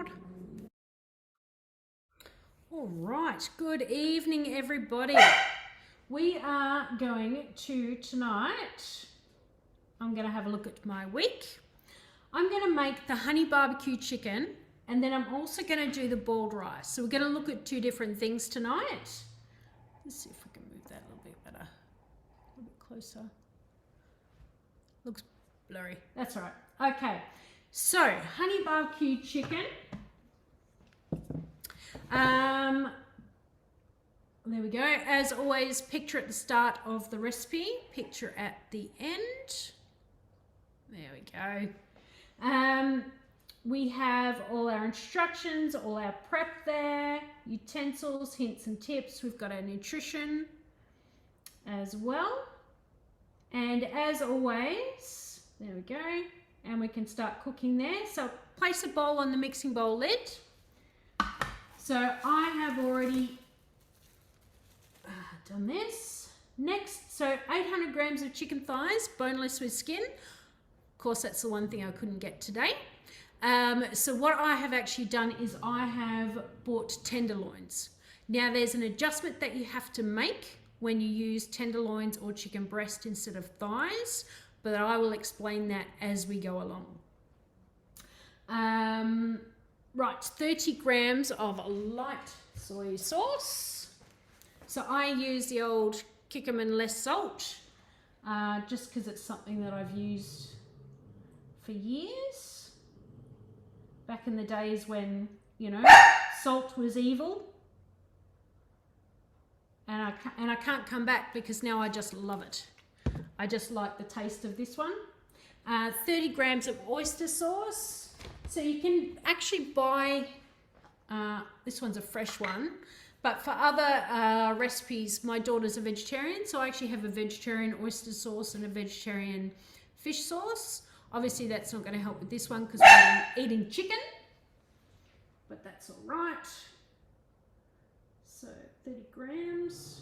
record. All right, good evening, everybody. We are going to tonight, I'm going to have a look at my week. I'm going to make the honey barbecue chicken, and then I'm also going to do the boiled rice. So we're going to look at two different things tonight. Let's see if we can move that a little bit better, a little bit closer. Looks blurry. That's all right. Okay, so honey barbecue chicken. There we go. As always, picture at the start of the recipe, picture at the end. There we go. We have all our instructions, all our prep there, utensils, hints and tips. We've got our nutrition as well. And as always, there we go. And we can start cooking there. So place a bowl on the mixing bowl lid. So I have already done this. Next, so 800 grams of chicken thighs, boneless with skin. Of course, that's the one thing I couldn't get today. So what I have actually done is I have bought tenderloins. Now there's an adjustment that you have to make when you use tenderloins or chicken breast instead of thighs, but I will explain that as we go along. Right, 30 grams of light soy sauce. So I use the old Kikkoman less salt, just because it's something that I've used for years. Back in the days when, you know, salt was evil. And I can't come back because now I just love it. I just like the taste of this one. 30 grams of oyster sauce. So you can actually buy, this one's a fresh one, but for other recipes, my daughter's a vegetarian, so I actually have a vegetarian oyster sauce and a vegetarian fish sauce. Obviously that's not going to help with this one because we're eating chicken, but that's all right. So 30 grams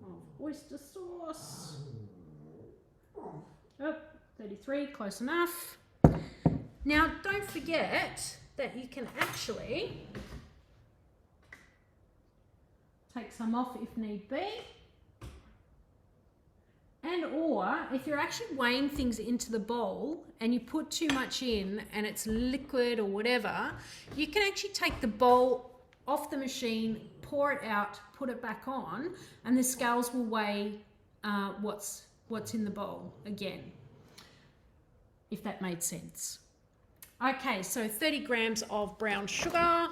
of oyster sauce. Oh, 33, close enough. Now, don't forget that you can actually take some off if need be. And or if you're actually weighing things into the bowl and you put too much in and it's liquid or whatever, you can actually take the bowl off the machine, pour it out, put it back on, and the scales will weigh what's in the bowl again, if that made sense. Okay, so 30 grams of brown sugar.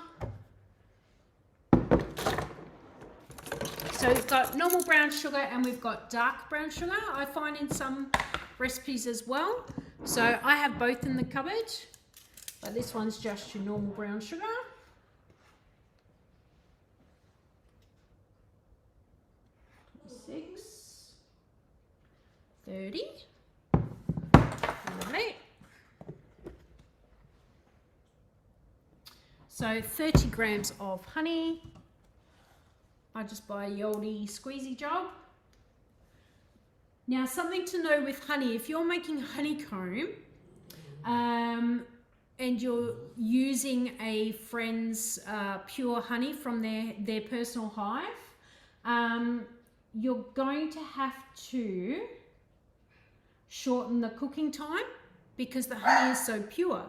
So we've got normal brown sugar and we've got dark brown sugar, I find in some recipes as well. So I have both in the cupboard, but this one's just your normal brown sugar. 26, 30. Right. So 30 grams of honey. I just buy a Yaldi squeezy job. Now something to know with honey, if you're making honeycomb and you're using a friend's pure honey from their personal hive, you're going to have to shorten the cooking time because the honey is so pure.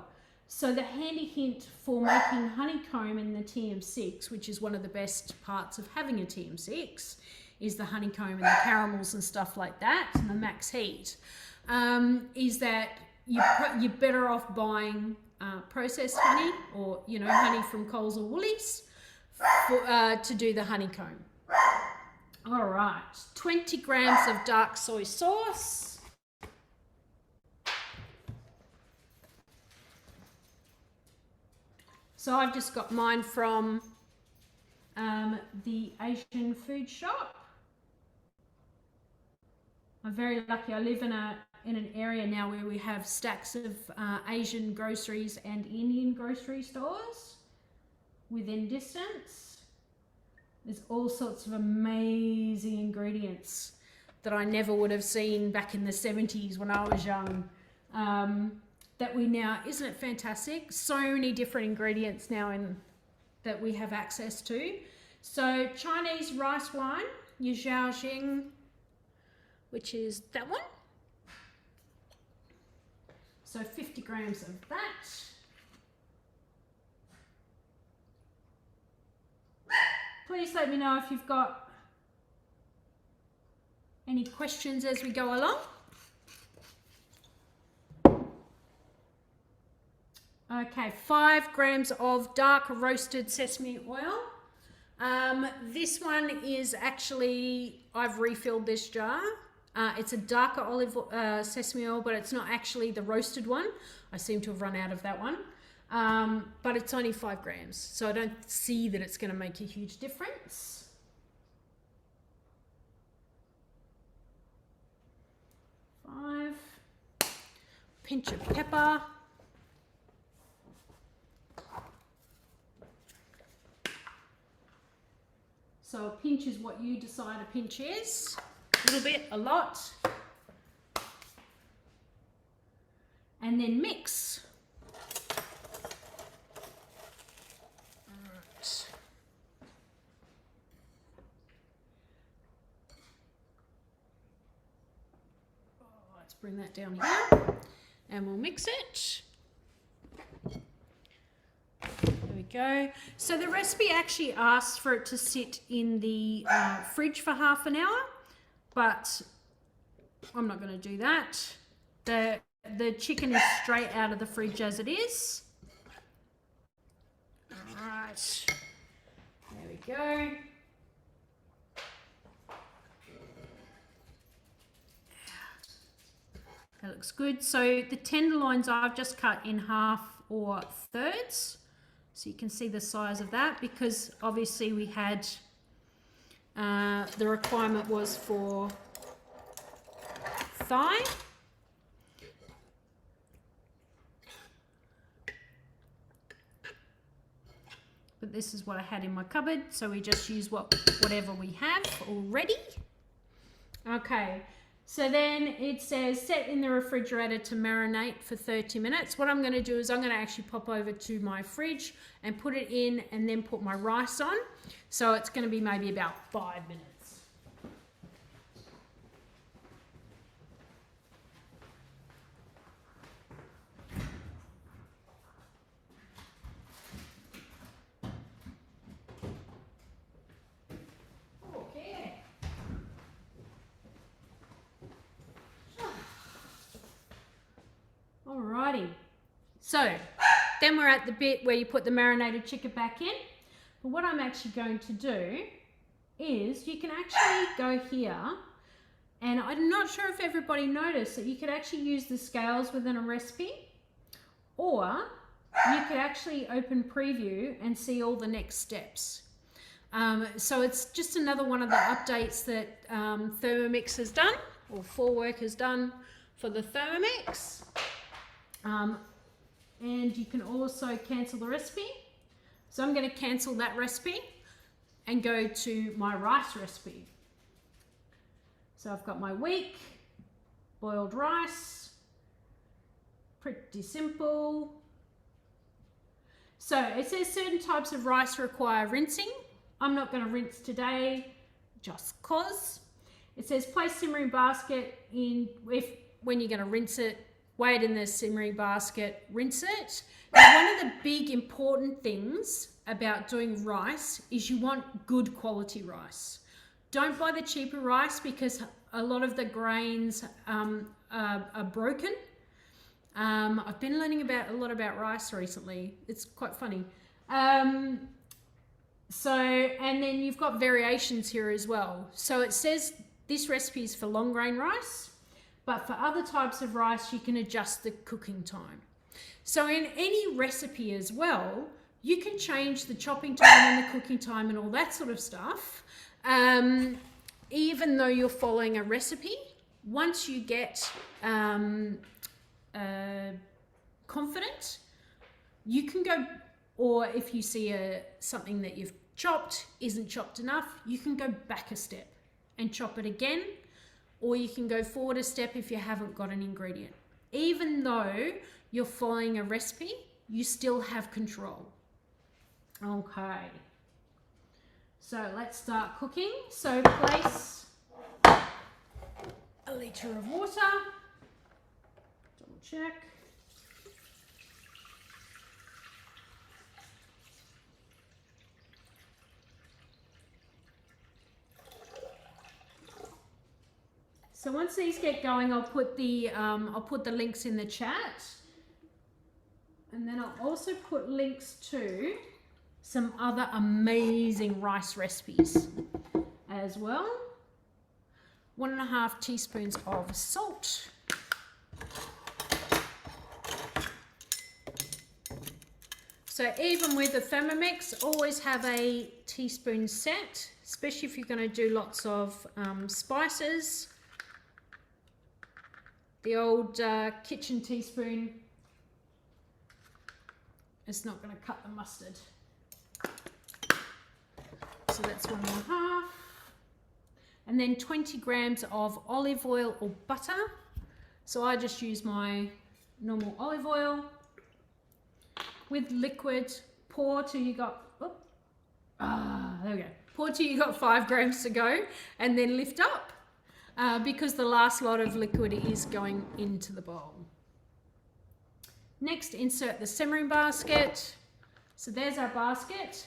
So the handy hint for making honeycomb in the TM6, which is one of the best parts of having a TM6, is the honeycomb and the caramels and stuff like that, and the max heat, is that you're better off buying processed honey or, you know, honey from Coles or Woolies to do the honeycomb. All right, 20 grams of dark soy sauce. So I've just got mine from the Asian food shop. I'm very lucky. I live in an area now where we have stacks of Asian groceries and Indian grocery stores within distance. There's all sorts of amazing ingredients that I never would have seen back in the 70s when I was young. that we now, isn't it fantastic? So many different ingredients now in that we have access to. So Chinese rice wine, your Zhaojing, which is that one. So 50 grams of that. Please let me know if you've got any questions as we go along. Okay, 5 grams of dark roasted sesame oil. This one is actually, I've refilled this jar. It's a darker olive sesame oil, but it's not actually the roasted one. I seem to have run out of that one. But it's only 5 grams, so I don't see that it's going to make a huge difference. Pinch of pepper. So a pinch is what you decide a pinch is. A little bit, a lot. And then mix. Alright. Let's bring that down here. And we'll mix it. There we go. So the recipe actually asks for it to sit in the fridge for half an hour, but I'm not going to do that. The chicken is straight out of the fridge as it is. All right. There we go. That looks good. So the tenderloins I've just cut in half or thirds. So you can see the size of that, because obviously we had, the requirement was for thigh. But this is what I had in my cupboard, so we just use whatever we have already. Okay. So then it says set in the refrigerator to marinate for 30 minutes. What I'm going to do is I'm going to actually pop over to my fridge and put it in and then put my rice on. So it's going to be maybe about 5 minutes. Alrighty, so then we're at the bit where you put the marinated chicken back in. But what I'm actually going to do is you can actually go here, and I'm not sure if everybody noticed that you could actually use the scales within a recipe, or you could actually open preview and see all the next steps. So it's just another one of the updates that Thermomix has done, or 4Work has done for the Thermomix. And you can also cancel the recipe. So I'm going to cancel that recipe and go to my rice recipe. So I've got my week, boiled rice, pretty simple. So it says certain types of rice require rinsing. I'm not going to rinse today just cause. It says place simmering basket in, when you're going to rinse it, weigh it in the simmering basket, rinse it. Now, one of the big important things about doing rice is you want good quality rice. Don't buy the cheaper rice, because a lot of the grains are broken. I've been learning a lot about rice recently. It's quite funny. And then you've got variations here as well. So it says this recipe is for long grain rice, but for other types of rice, you can adjust the cooking time. So in any recipe as well, you can change the chopping time and the cooking time and all that sort of stuff. Even though you're following a recipe, once you get confident, you can go, or if you see something that you've chopped isn't chopped enough, you can go back a step and chop it again, or you can go forward a step if you haven't got an ingredient. Even though you're following a recipe, you still have control. Okay. So let's start cooking. So place a litre of water. Double check. So once these get going, I'll put the links in the chat, and then I'll also put links to some other amazing rice recipes as well. 1.5 teaspoons of salt. So even with the Thermomix, always have a teaspoon set, especially if you're going to do lots of spices. The old kitchen teaspoon is not going to cut the mustard. So that's 1.5. And then 20 grams of olive oil or butter. So I just use my normal olive oil with liquid. Pour till you got, there we go. Pour till you got 5 grams to go, and then lift up. Because the last lot of liquid is going into the bowl. Next, insert the simmering basket. So there's our basket.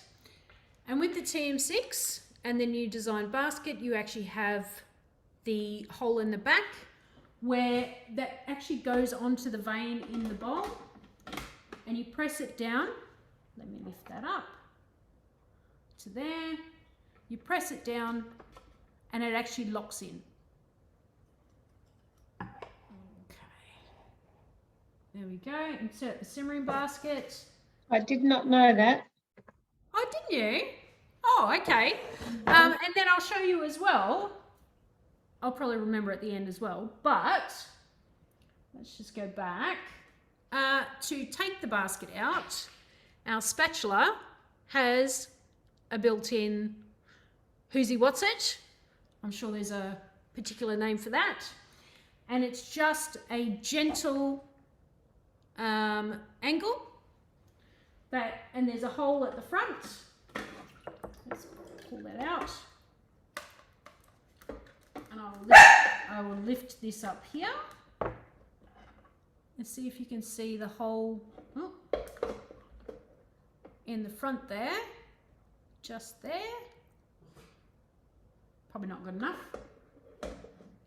And with the TM6 and the new design basket, you actually have the hole in the back where that actually goes onto the vein in the bowl. And you press it down. Let me lift that up to there. You press it down and it actually locks in. There we go. Insert the simmering basket. I did not know that. Oh, didn't you? Oh, okay. And then I'll show you as well. I'll probably remember at the end as well. But let's just go back. To take the basket out, our spatula has a built-in Who's He What's It. I'm sure there's a particular name for that. And it's just a gentle angle, and there's a hole at the front. Let's pull that out, and I will lift this up here. Let's see if you can see the hole in the front there, just there. Probably not good enough.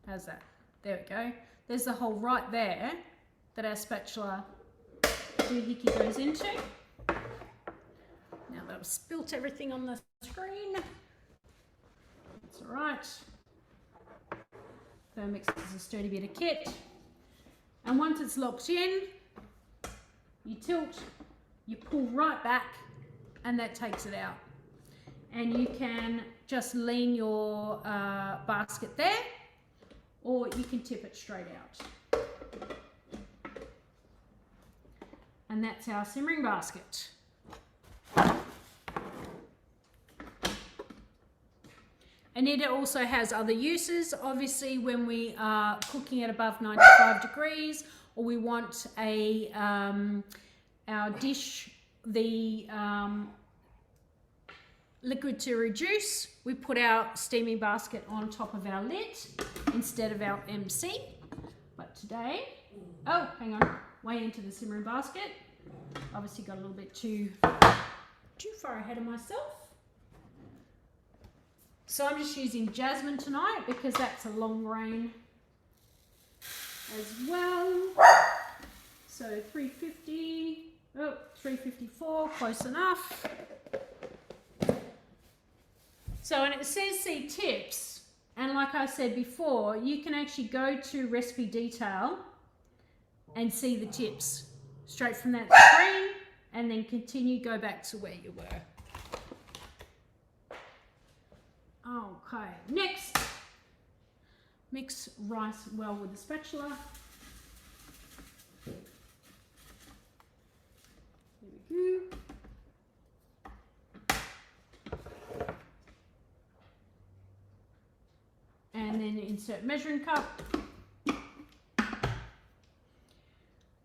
How's that? There we go. There's the hole right there that our spatula doohickey goes into. Now that I've spilt everything on the screen, that's all right. Thermomix is a sturdy bit of kit. And once it's locked in, you tilt, you pull right back, and that takes it out. And you can just lean your basket there, or you can tip it straight out. And that's our simmering basket. And it also has other uses. Obviously, when we are cooking at above 95 degrees, or we want our dish, the liquid to reduce, we put our steaming basket on top of our lid instead of our MC. But today, oh, hang on, way into the simmering basket. Obviously got a little bit too far ahead of myself. So I'm just using Jasmine tonight because that's a long grain as well. So 350, 354, close enough. So, and it says see tips, and like I said before, you can actually go to recipe detail and see the tips straight from that screen, and then go back to where you were. Okay, next, mix rice well with the spatula. There we go. And then insert measuring cup.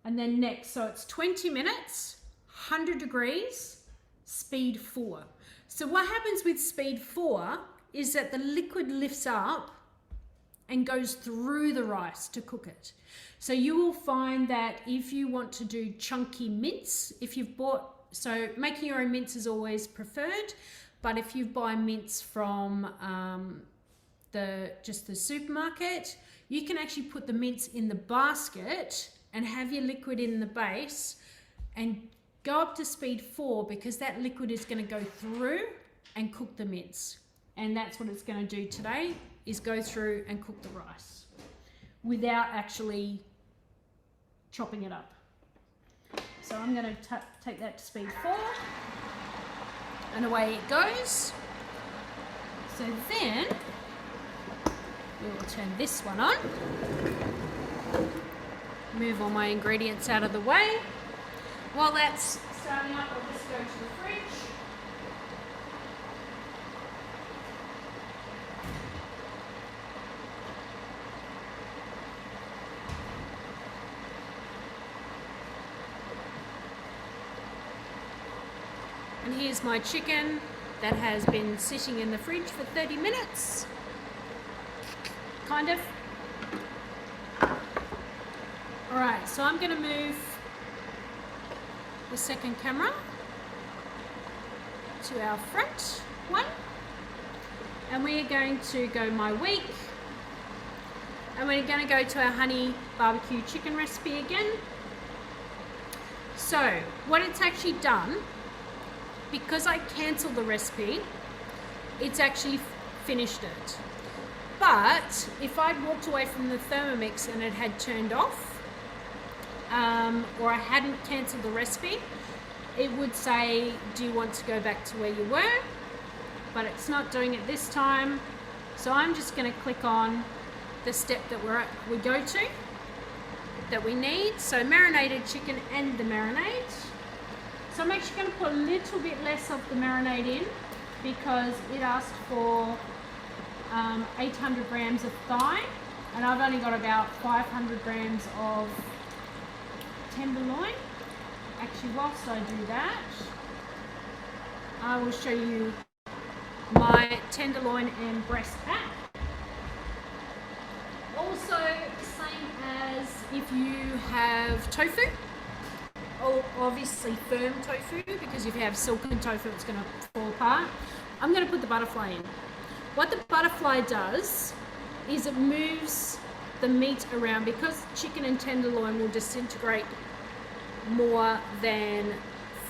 And And then next, so it's 20 minutes, 100 degrees, speed 4. So what happens with speed 4 is that the liquid lifts up and goes through the rice to cook it. So you will find that if you want to do chunky mince, if you've bought, so making your own mince is always preferred, but if you buy mince from just the supermarket, you can actually put the mince in the basket and have your liquid in the base and go up to speed 4, because that liquid is going to go through and cook the mince. And that's what it's going to do today, is go through and cook the rice without actually chopping it up. So I'm going to take that to speed 4, and away it goes. So then we will turn this one on, move all my ingredients out of the way. While that's starting up, I'll just go to the fridge. And here's my chicken that has been sitting in the fridge for 30 minutes. Kind of. Alright, so I'm going to move the second camera to our front one. And we're going to go my week. And we're going to go to our honey barbecue chicken recipe again. So, what it's actually done, because I cancelled the recipe, it's actually finished it. But if I'd walked away from the Thermomix and it had turned off, or I hadn't cancelled the recipe, it would say, do you want to go back to where you were? But it's not doing it this time. So I'm just going to click on the step that we go to, that we need. So marinated chicken and the marinade. So I'm actually going to put a little bit less of the marinade in, because it asked for 800 grams of thigh, and I've only got about 500 grams of tenderloin. Actually, whilst I do that, I will show you my tenderloin and breast pack. Also, same as if you have tofu, or obviously firm tofu, because if you have silken tofu, it's going to fall apart. I'm going to put the butterfly in. What the butterfly does is it moves the meat around, because chicken and tenderloin will disintegrate more than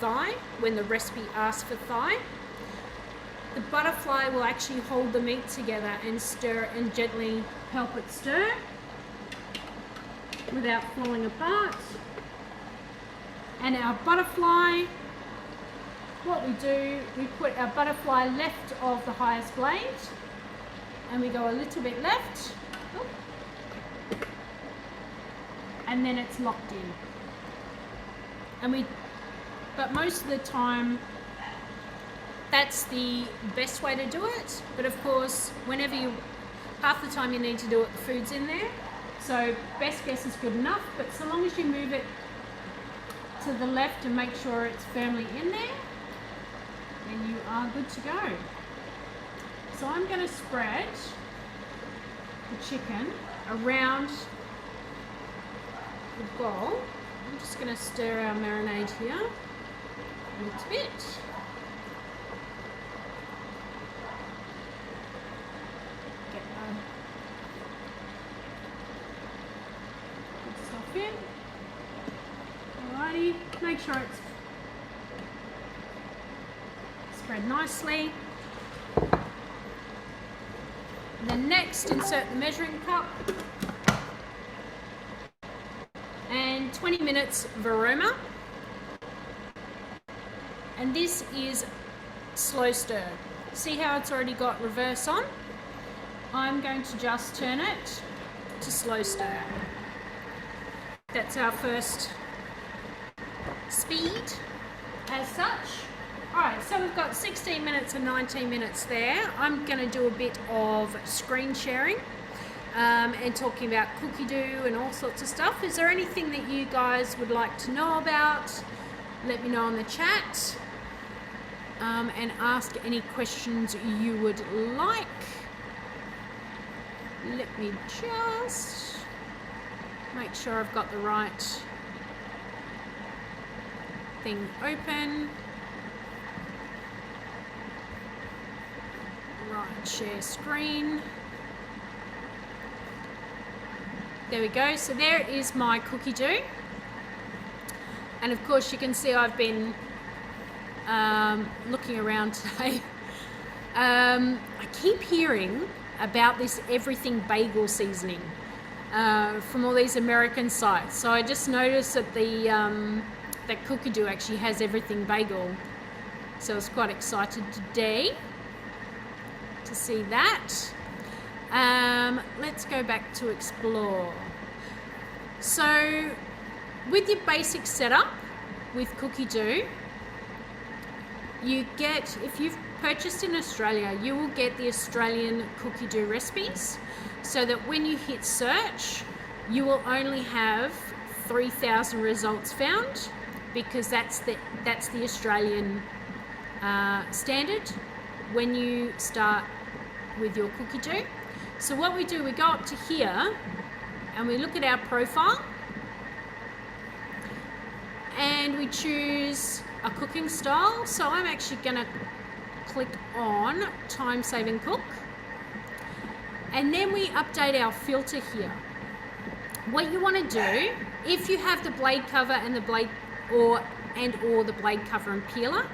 thigh when the recipe asks for thigh. The butterfly will actually hold the meat together and stir, and gently help it stir without falling apart. And our butterfly, what we do, we put our butterfly left of the highest blade, and we go a little bit left, and then it's locked in. But most of the time, that's the best way to do it. But of course, half the time you need to do it, the food's in there. So best guess is good enough, but so long as you move it to the left and make sure it's firmly in there, then you are good to go. So I'm going to spread the chicken around the bowl. I'm just going to stir our marinade here a little bit. Get good stuff in. Alrighty, make sure it's spread nicely. And then next, insert the measuring cup. And 20 minutes Varoma. And this is slow stir. See how it's already got reverse on? I'm going to just turn it to slow stir. That's our first speed as such. Alright, so we've got 16 minutes and 19 minutes there. I'm going to do a bit of screen sharing. and talking about cookie dough and all sorts of stuff. Is there anything that you guys would like to know about? Let me know in the chat, and ask any questions you would like. Let me just make sure I've got the right thing open. Right, share screen. There we go. So there is my cookie dough. And of course you can see I've been looking around today. I keep hearing about this everything bagel seasoning from all these American sites. So I just noticed that that cookie dough actually has everything bagel. So I was quite excited today to see that. Let's go back to explore. So with your basic setup with cookie dough, you get, if you've purchased in Australia, you will get the Australian cookie dough recipes, so that when you hit search, you will only have 3,000 results found, because that's the Australian standard when you start with your cookie dough. So what we do, we go up to here and we look at our profile and we choose a cooking style. So I'm actually going to click on time saving cook, and then we update our filter here. What you want to do, if you have the blade cover and the blade or the blade cover and peeler,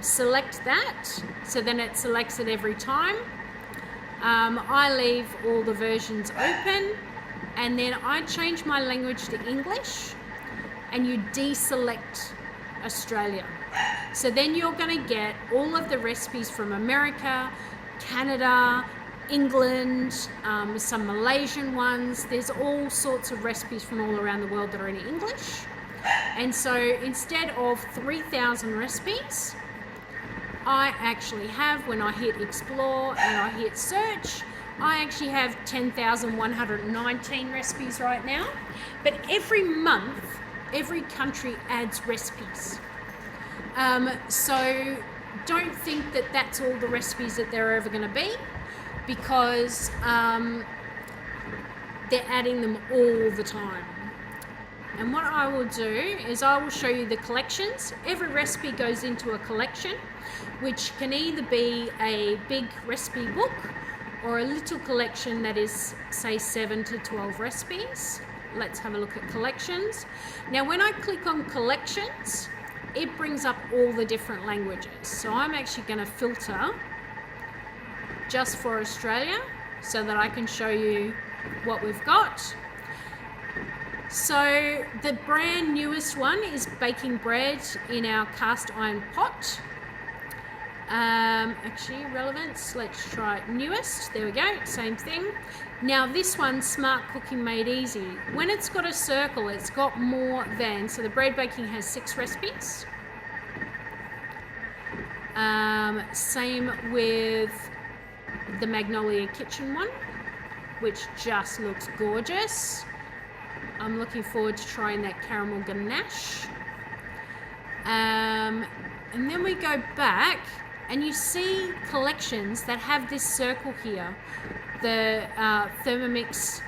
select that, so then it selects it every time. I leave all the versions open, and then I change my language to English, and you deselect Australia. So then you're going to get all of the recipes from America, Canada, England, some Malaysian ones. There's all sorts of recipes from all around the world that are in English. And so instead of 3,000 recipes, I actually have, when I hit explore and I hit search, I actually have 10,119 recipes right now. But every month, every country adds recipes. So don't think that that's all the recipes that they're ever going to be, because they're adding them all the time. And what I will do is I will show you the collections. Every recipe goes into a collection, which can either be a big recipe book or a little collection that is, say, 7 to 12 recipes. Let's have a look at collections. Now, when I click on collections, it brings up all the different languages. So I'm actually going to filter just for Australia so that I can show you what we've got. So the brand newest one is baking bread in our cast iron pot. Actually, relevance, let's try newest. There we go, same thing. Now this one, Smart Cooking Made Easy. When it's got a circle, it's got more than, so the bread baking has 6 recipes. Same with the Magnolia Kitchen one, which just looks gorgeous. I'm looking forward to trying that caramel ganache. And then we go back and you see collections that have this circle here, the Thermomix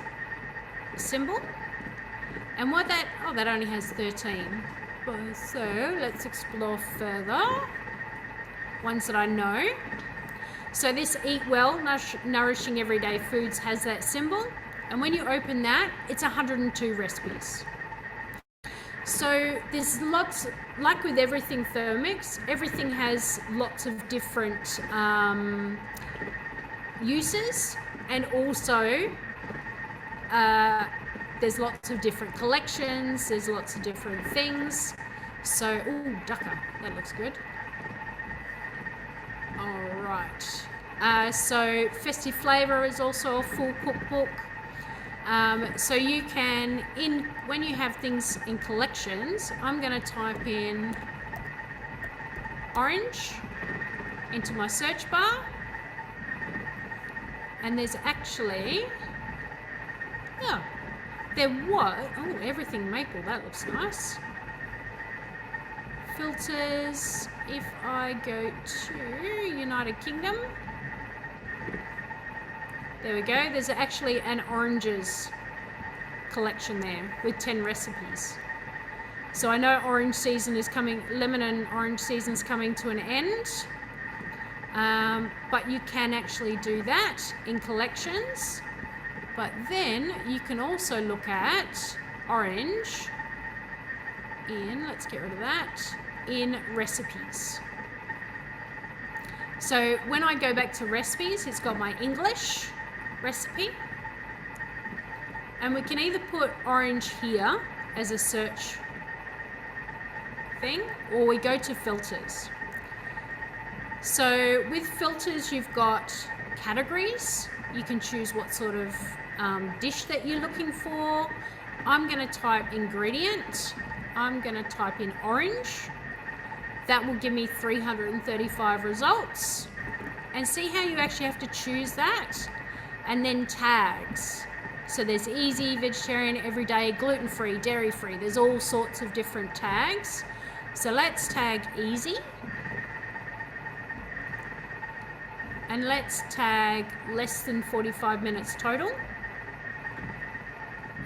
symbol. And what that, oh, that only has 13. So let's explore further. Ones that I know. So this Eat Well, Nourishing Everyday Foods has that symbol. And when you open that, it's 102 recipes. So there's lots, like with everything Thermomix, everything has lots of different uses, and also there's lots of different collections, there's lots of different things. So, ooh, ducker, that looks good. All right. So Festive Flavour is also a full cookbook. So you can, when you have things in collections, I'm going to type in orange into my search bar, and there's actually Yeah. There was, oh, everything maple, that looks nice. Filters, if I go to United Kingdom, there we go. There's actually an oranges collection there with 10 recipes. So I know orange season is coming, lemon and orange season's coming to an end. But you can actually do that in collections. But then you can also look at orange in, let's get rid of that, in recipes. So when I go back to recipes, it's got my English recipe. And we can either put orange here as a search thing, or we go to filters. So with filters, you've got categories. You can choose what sort of dish that you're looking for. I'm going to type ingredient. I'm going to type in orange. That will give me 335 results. And see how you actually have to choose that? And then tags. So there's easy, vegetarian, everyday, gluten-free, dairy-free. There's all sorts of different tags. So let's tag easy. And let's tag less than 45 minutes total.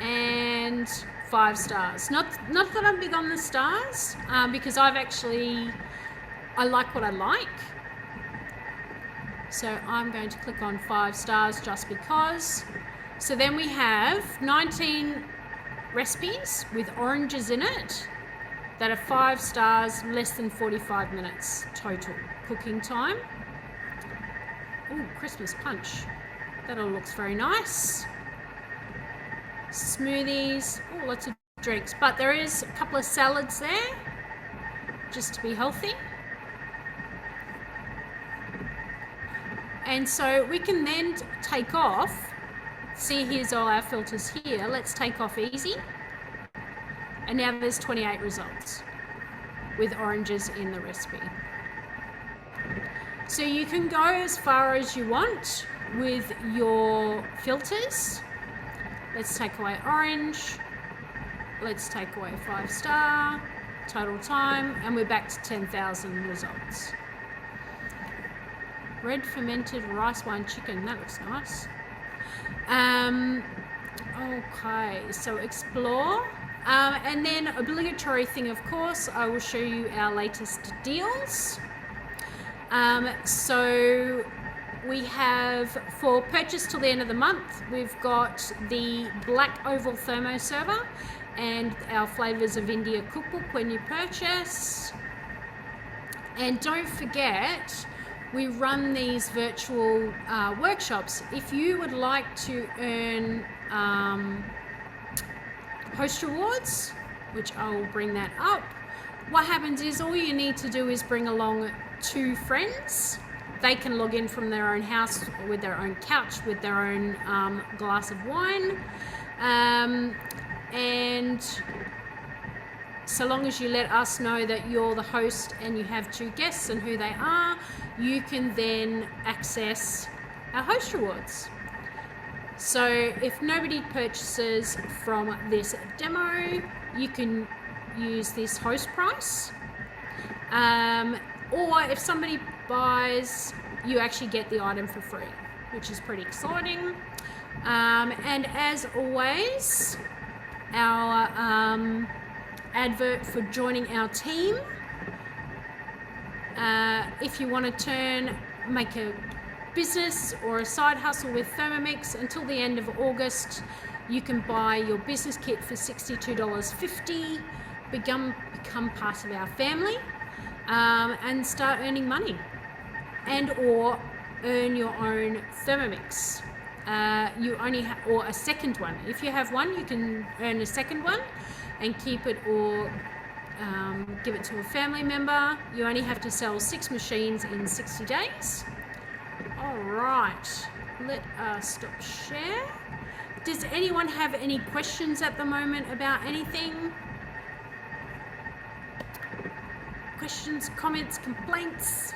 And 5 stars. Not that I'm big on the stars, because I like what I like. So I'm going to click on 5 stars just because. So then we have 19 recipes with oranges in it that are 5 stars, less than 45 minutes total cooking time. Ooh, Christmas punch. That all looks very nice. Smoothies, oh, lots of drinks. But there is a couple of salads there, just to be healthy. And so we can then take off. See, here's all our filters here. Let's take off easy. And now there's 28 results with oranges in the recipe. So you can go as far as you want with your filters. Let's take away orange. Let's take away 5 star, total time, and we're back to 10,000 results. Red fermented rice wine chicken, that looks nice. Okay, so explore. And then obligatory thing, of course, I will show you our latest deals. So we have, for purchase till the end of the month, we've got the Black Oval Thermo Server and our Flavors of India cookbook when you purchase. And don't forget, we run these virtual workshops. If you would like to earn host rewards, which I will bring that up, what happens is all you need to do is bring along 2 friends. They can log in from their own house with their own couch, with their own glass of wine. And so long as you let us know that you're the host and you have 2 guests and who they are, you can then access our host rewards. So if nobody purchases from this demo, you can use this host price. Or if somebody buys, you actually get the item for free, which is pretty exciting. And as always, our advert for joining our team. If you want to make a business or a side hustle with Thermomix until the end of August, you can buy your business kit for $62.50, become part of our family, and start earning money, and or earn your own Thermomix. You only or a second one. If you have one, you can earn a second one and keep it, or give it to a family member. You only have to sell 6 machines in 60 days. All right, let us stop share. Does anyone have any questions at the moment about anything? Questions, comments, complaints?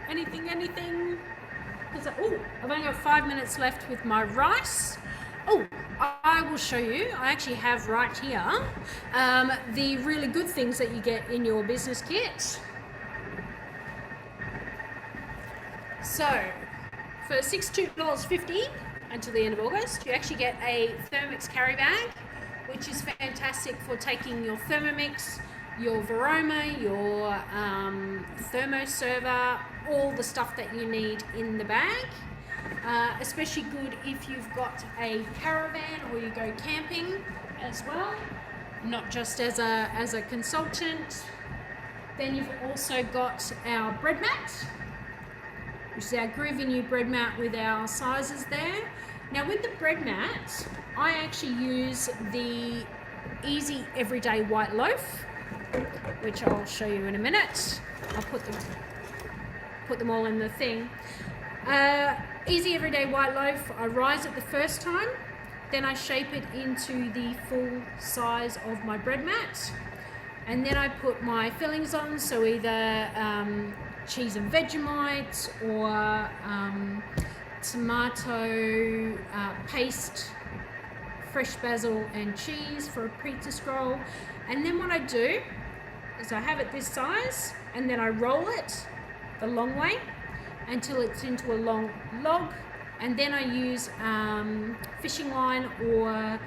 Anything? because I've only got 5 minutes left with my rice. Oh, I will show you. I actually have right here the really good things that you get in your business kit. So, for $62.50 until the end of August, you actually get a Thermomix carry bag, which is fantastic for taking your Thermomix, your Varoma, your thermoserver, all the stuff that you need in the bag. Especially good if you've got a caravan or you go camping as well, not just as a consultant. Then you've also got our bread mat, which is our groovy new bread mat with our sizes there. Now with the bread mat, I actually use the Easy Everyday White Loaf, which I'll show you in a minute. I'll put them all in the thing. Easy Everyday White Loaf, I rise it the first time, then I shape it into the full size of my bread mat, and then I put my fillings on, so either cheese and Vegemite or tomato paste, fresh basil and cheese for a pizza scroll. And then what I do is I have it this size, and then I roll it the long way until it's into a long log, and then I use fishing line or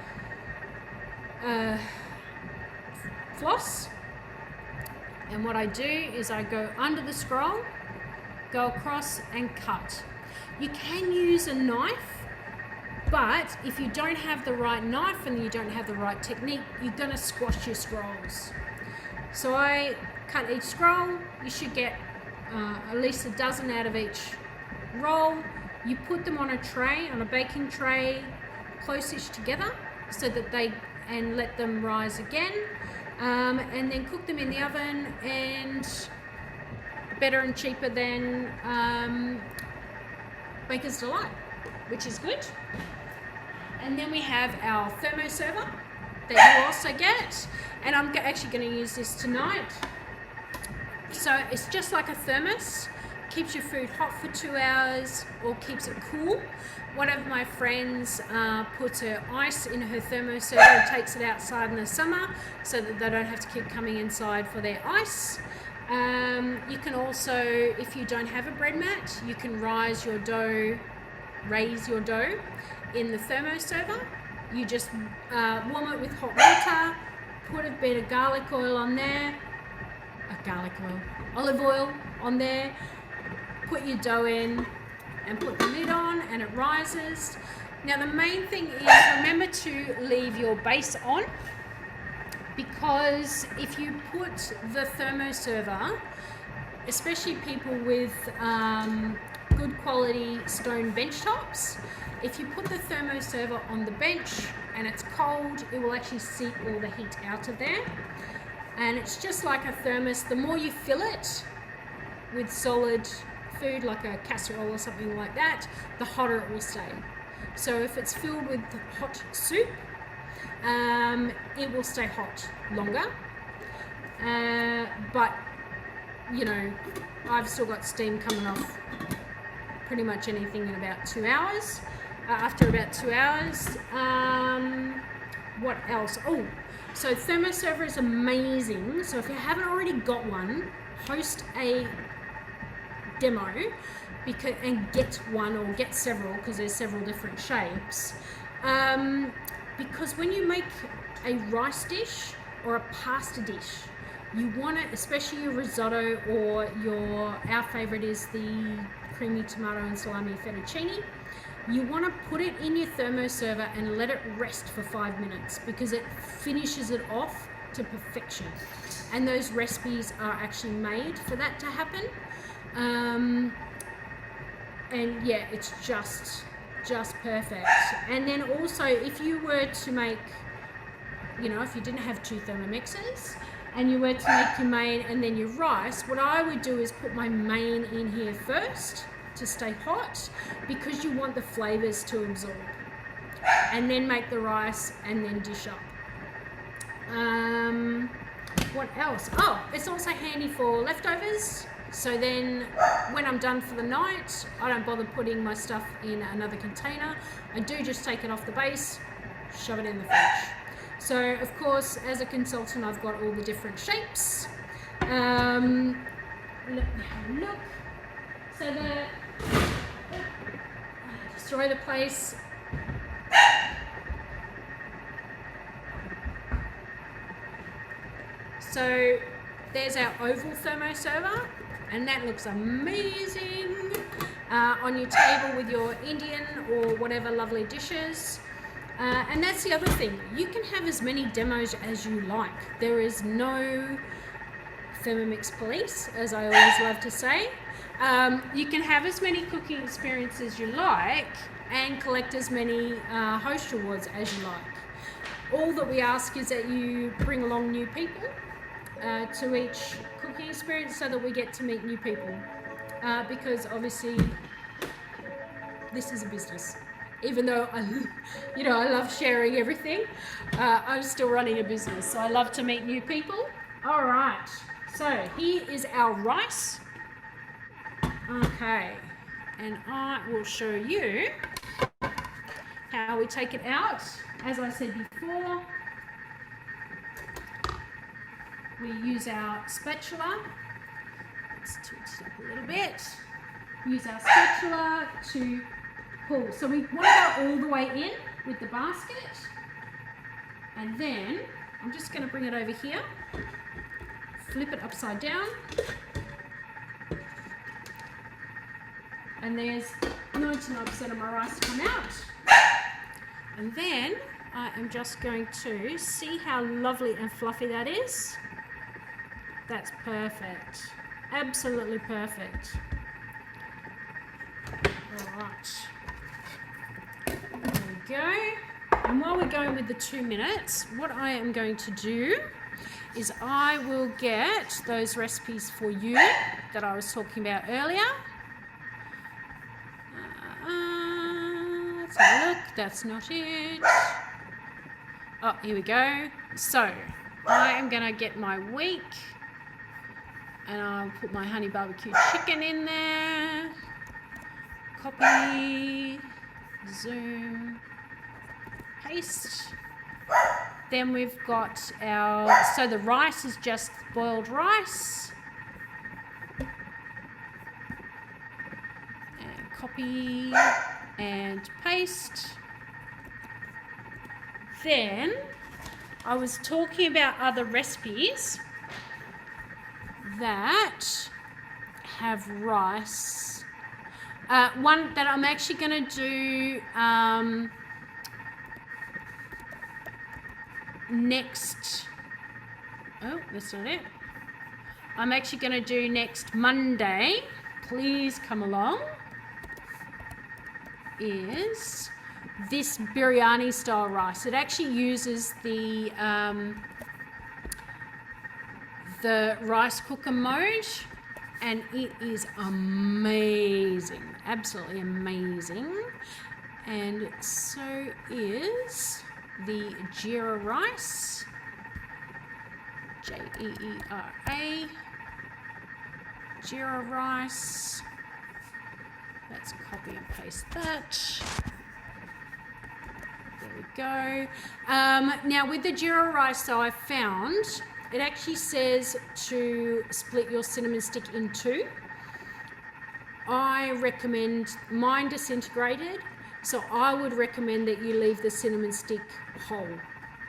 floss, and what I do is I go under the scroll, go across and cut. You can use a knife, but if you don't have the right knife and you don't have the right technique, you're going to squash your scrolls. So I cut each scroll. You should get at least a dozen out of each roll. You put them on a tray, on a baking tray, close-ish together, so that and let them rise again, and then cook them in the oven, and better and cheaper than Baker's Delight, which is good. And then we have our thermoserver that you also get, and I'm actually going to use this tonight. So it's just like a thermos, keeps your food hot for 2 hours or keeps it cool. One of my friends puts her ice in her thermoserver and takes it outside in the summer so that they don't have to keep coming inside for their ice. You can also, if you don't have a bread mat, you can raise your dough in the thermoserver. You just warm it with hot water, put a bit of garlic oil on there, olive oil on there, put your dough in and put the lid on, and it rises. Now the main thing is, remember to leave your base on, because if you put the thermoserver, especially people with good quality stone bench tops, if you put the thermoserver on the bench and it's cold, it will actually seep all the heat out of there. And it's just like a thermos. The more you fill it with solid food, like a casserole or something like that, the hotter it will stay. So if it's filled with hot soup, it will stay hot longer. But, you know, I've still got steam coming off pretty much anything in about 2 hours. After about 2 hours, what else? Oh, so thermoserver is amazing. So if you haven't already got one, host a demo and get one or get several, because there's several different shapes. Because when you make a rice dish or a pasta dish, you want it, especially a risotto or our favorite is the creamy tomato and salami fettuccine. You want to put it in your thermoserver and let it rest for 5 minutes, because it finishes it off to perfection. And those recipes are actually made for that to happen. And yeah, it's just perfect. And then also, if you were to make, you know, if you didn't have 2 Thermomixes and you were to make your main and then your rice, what I would do is put my main in here first to stay hot, because you want the flavors to absorb, and then make the rice and then dish up. What else? Oh, it's also handy for leftovers. So then when I'm done for the night, I don't bother putting my stuff in another container. I do just take it off the base, shove it in the fridge. So of course, as a consultant, I've got all the different shapes. Let me have a look. So just throw the place. So there's our oval thermoserver, and that looks amazing on your table with your Indian or whatever lovely dishes. And that's the other thing, you can have as many demos as you like. There is no Thermomix police, as I always love to say. You can have as many cooking experiences as you like and collect as many host rewards as you like. All that we ask is that you bring along new people to each cooking experience so that we get to meet new people. Because obviously this is a business. Even though I love sharing everything, I'm still running a business, so I love to meet new people. All right, so here is our rice. Okay, and I will show you how we take it out. As I said before, we use our spatula. Let's twist it up a little bit. Use our spatula to pull. So we want to go all the way in with the basket. And then I'm just going to bring it over here. Flip it upside down. And there's 99% of my rice come out. And then I am just going to see how lovely and fluffy that is. That's perfect. Absolutely perfect. All right. There we go. And while we're going with the 2 minutes, what I am going to do is I will get those recipes for you that I was talking about earlier. Let's have a look. That's not it. Oh, here we go. So I am going to get my week and I'll put my honey barbecue chicken in there. Copy, zoom, paste. Then we've got so the rice is just boiled rice. And copy and paste. Then I was talking about other recipes that have rice. One that I'm actually going to do next. Oh, that's not it. I'm actually going to do next Monday. Please come along. Is this biryani style rice. It actually uses the rice cooker mode, and it is amazing, absolutely amazing. And so is the Jeera rice, Jeera, Jeera rice. Let's copy and paste that. There we go. Now with the Jeera rice, though, I found it actually says to split your cinnamon stick in two. I recommend mine disintegrated, so I would recommend that you leave the cinnamon stick whole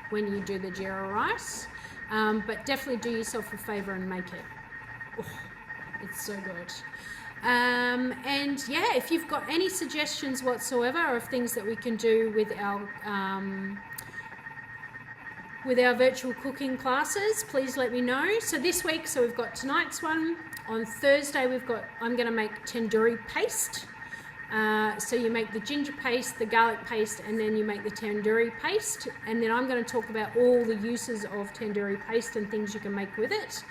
when you do the Jeera rice. But definitely do yourself a favour and make it. Oh, it's so good. And yeah, if you've got any suggestions whatsoever of things that we can do with our virtual cooking classes, please let me know. So this week, so we've got tonight's one. On Thursday, I'm going to make tandoori paste. So you make the ginger paste, the garlic paste, and then you make the tandoori paste. And then I'm going to talk about all the uses of tandoori paste and things you can make with it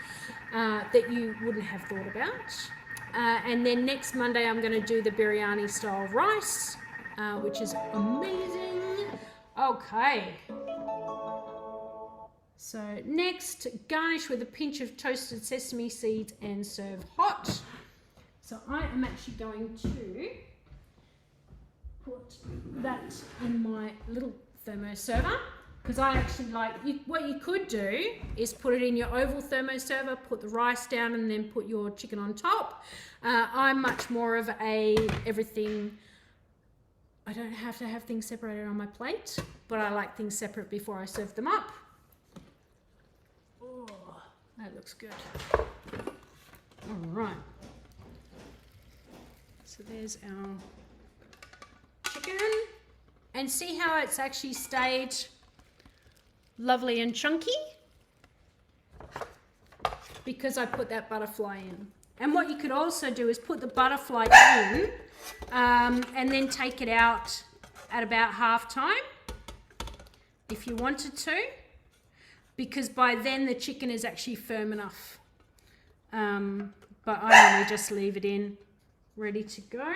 that you wouldn't have thought about. And then next Monday, I'm going to do the biryani style rice, which is amazing. Okay. So next, garnish with a pinch of toasted sesame seeds and serve hot. So I am actually going to put that in my little thermoserver, because I actually like, what you could do is put it in your oval thermoserver, put the rice down and then put your chicken on top. I'm much more of a everything, I don't have to have things separated on my plate, but I like things separate before I serve them up. Oh, that looks good. All right. So there's our chicken, and see how it's actually stayed lovely and chunky because I put that butterfly in. And what you could also do is put the butterfly in and then take it out at about half time if you wanted to, because by then the chicken is actually firm enough. But I normally just leave it in ready to go.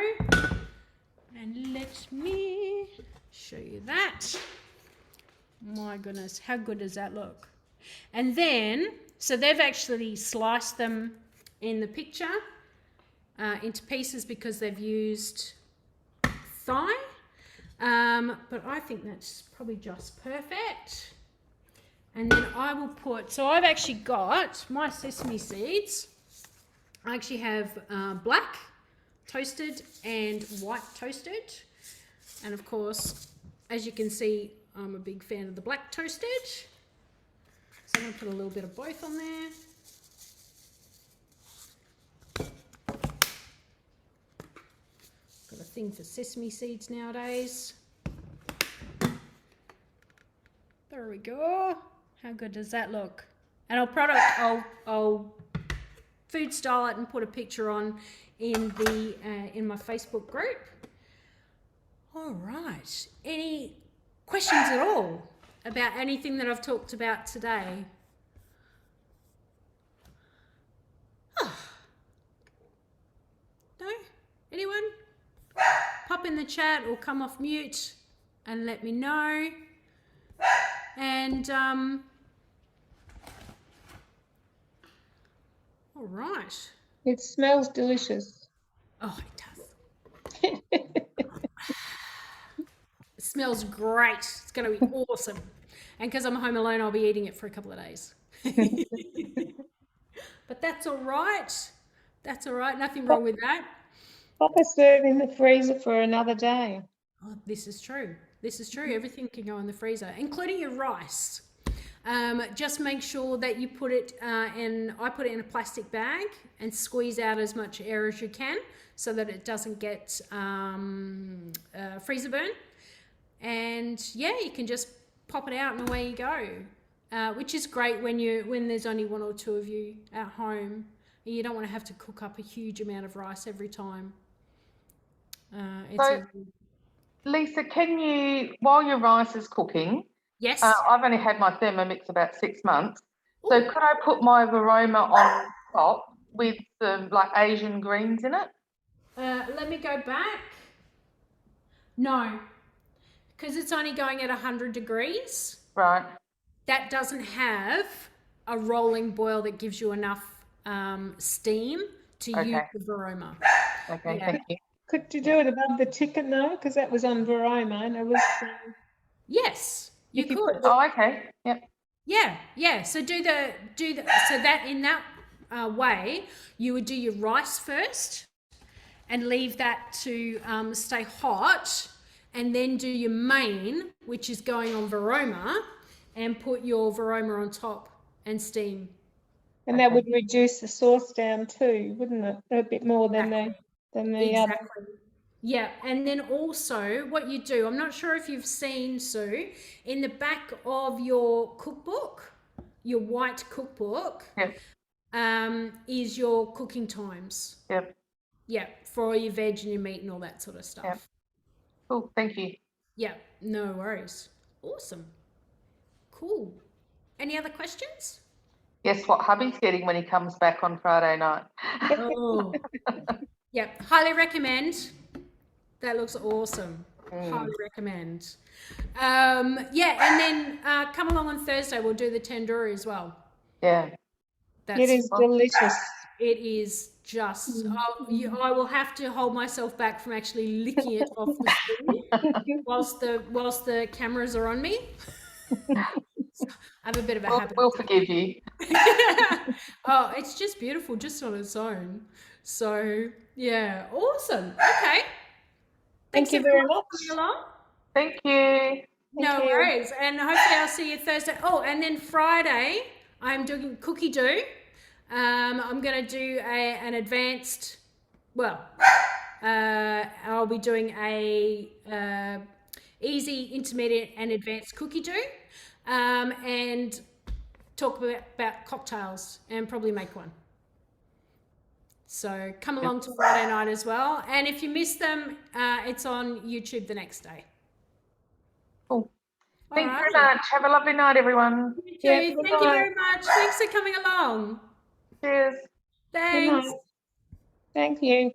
And let me show you that. My goodness, how good does that look? And then, so they've actually sliced them in the picture into pieces because they've used thigh. But I think that's probably just perfect. And then I will put, so I've actually got my sesame seeds. I actually have black toasted and white toasted. And of course, as you can see, I'm a big fan of the black toasted. So I'm going to put a little bit of both on there. Got a thing for sesame seeds nowadays. There we go. How good does that look? And I'll food style it and put a picture on in the in my Facebook group. All right. Any questions at all about anything that I've talked about today? Oh. No? Anyone? Pop in the chat or come off mute and let me know. And all right. It smells delicious. Oh, it does. It smells great. It's going to be awesome. And because I'm home alone, I'll be eating it for a couple of days. But that's all right. That's all right. Nothing wrong with that. Pop a serve in the freezer for another day. Oh, this is true. This is true. Everything can go in the freezer, including your rice. Just make sure that you put it I put it in a plastic bag and squeeze out as much air as you can so that it doesn't get freezer burn. And yeah, you can just pop it out and away you go, which is great when there's only one or two of you at home. You don't want to have to cook up a huge amount of rice every time. Lisa, can you, while your rice is cooking, yes, I've only had my Thermomix about 6 months. Ooh. So could I put my Varoma on top with some like Asian greens in it? Let me go back. No, because it's only going at 100 degrees. Right. That doesn't have a rolling boil that gives you enough steam to use the Varoma. Okay, Yeah. thank you. Could you do it above the chicken though? Because that was on Varoma and it was. Yes, you If you could. Oh, okay. Yep. Yeah. So do the so that in that way you would do your rice first and leave that to stay hot, and then do your main, which is going on Varoma, and put your Varoma on top and steam. And that would reduce the sauce down too, wouldn't it? A bit more than the other. Exactly. Yeah, and then also what you do, I'm not sure if you've seen, Sue, in the back of your cookbook, your white cookbook, Yep. is your cooking times. Yep. Yeah, for all your veg and your meat and all that sort of stuff. Yep. Cool. Thank you. Yeah, no worries. Awesome. Cool. Any other questions? Guess what hubby's getting when he comes back on Friday night? Oh, yeah, highly recommend. That looks awesome. Highly recommend. Yeah, and then come along on Thursday. We'll do the tandoori as well. Yeah. That's It is delicious. It is just. I will have to hold myself back from actually licking it off the spoon whilst the cameras are on me. I have a bit of a habit. We'll forgive you. Oh, it's just beautiful, just on its own. So yeah, awesome. Okay. Thank Thanks you very everyone much. for coming along. Thank you. No Thank you. worries. And hopefully I'll see you Thursday. Oh, and then Friday, I'm doing cookie dough. I'm going to do an advanced, I'll be doing a easy, intermediate, and advanced cookie dough, and talk about cocktails and probably make one. So come along to Friday night as well. And if you miss them, it's on YouTube the next day. Cool. Thank you Alright. very much. Have a lovely night, everyone. You too. Yeah, Thank good you night. very much. Thanks for coming along. Cheers. Good Thanks. night. Thank you.